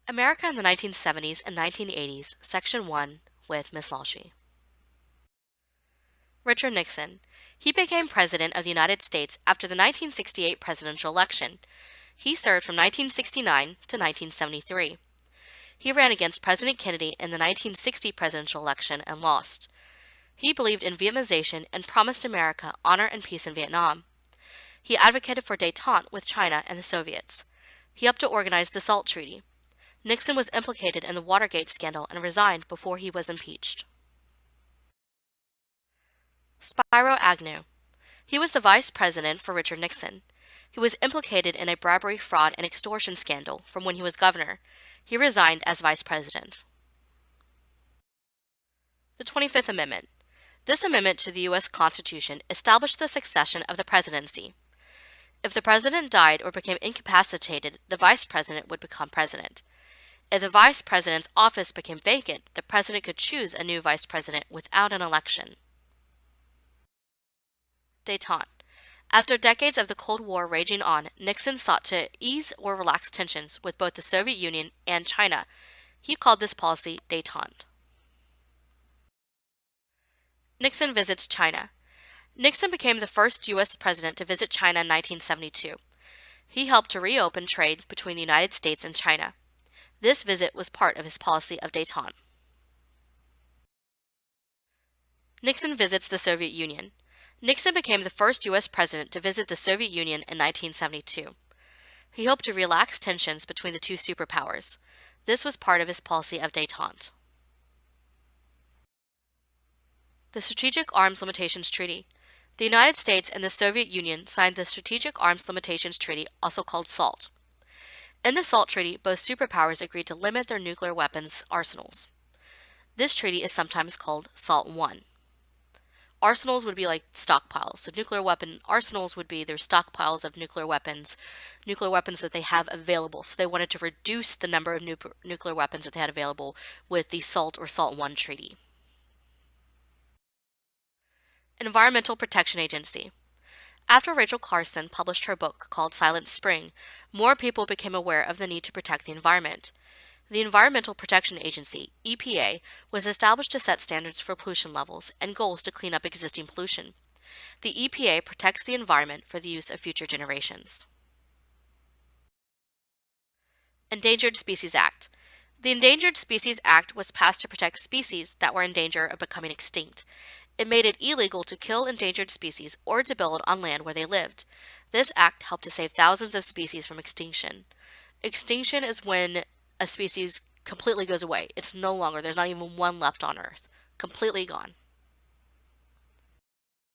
America in the 1970s and 1980s, Section 1, with Ms. Lalshi. Richard Nixon. He became President of the United States after the 1968 presidential election. He served from 1969 to 1973. He ran against President Kennedy in the 1960 presidential election and lost. He believed in Vietnamization and promised America honor and peace in Vietnam. He advocated for détente with China and the Soviets. He helped to organize the SALT Treaty. Nixon was implicated in the Watergate scandal and resigned before he was impeached. Spiro Agnew. He was the vice president for Richard Nixon. He was implicated in a bribery, fraud, and extortion scandal from when he was governor. He resigned as vice president. The 25th Amendment. This amendment to the U.S. Constitution established the succession of the presidency. If the president died or became incapacitated, the vice president would become president. If the vice president's office became vacant, the president could choose a new vice president without an election. Détente. After decades of the Cold War raging on, Nixon sought to ease or relax tensions with both the Soviet Union and China. He called this policy détente. Nixon visits China. Nixon became the first U.S. president to visit China in 1972. He helped to reopen trade between the United States and China. This visit was part of his policy of détente. Nixon visits the Soviet Union. Nixon became the first U.S. president to visit the Soviet Union in 1972. He hoped to relax tensions between the two superpowers. This was part of his policy of détente. The Strategic Arms Limitations Treaty. The United States and the Soviet Union signed the Strategic Arms Limitations Treaty, also called SALT. In the SALT Treaty, both superpowers agreed to limit their nuclear weapons arsenals. This treaty is sometimes called SALT I. Arsenals would be like stockpiles. So nuclear weapon arsenals would be their stockpiles of nuclear weapons that they have available. So they wanted to reduce the number of nuclear weapons that they had available with the SALT or SALT I treaty. Environmental Protection Agency. After Rachel Carson published her book called Silent Spring, more people became aware of the need to protect the environment. The Environmental Protection Agency, EPA, was established to set standards for pollution levels and goals to clean up existing pollution. The EPA protects the environment for the use of future generations. Endangered Species Act. The Endangered Species Act was passed to protect species that were in danger of becoming extinct. It made it illegal to kill endangered species or to build on land where they lived. This act helped to save thousands of species from extinction. Extinction is when a species completely goes away. It's no longer, there's not even one left on Earth. Completely gone.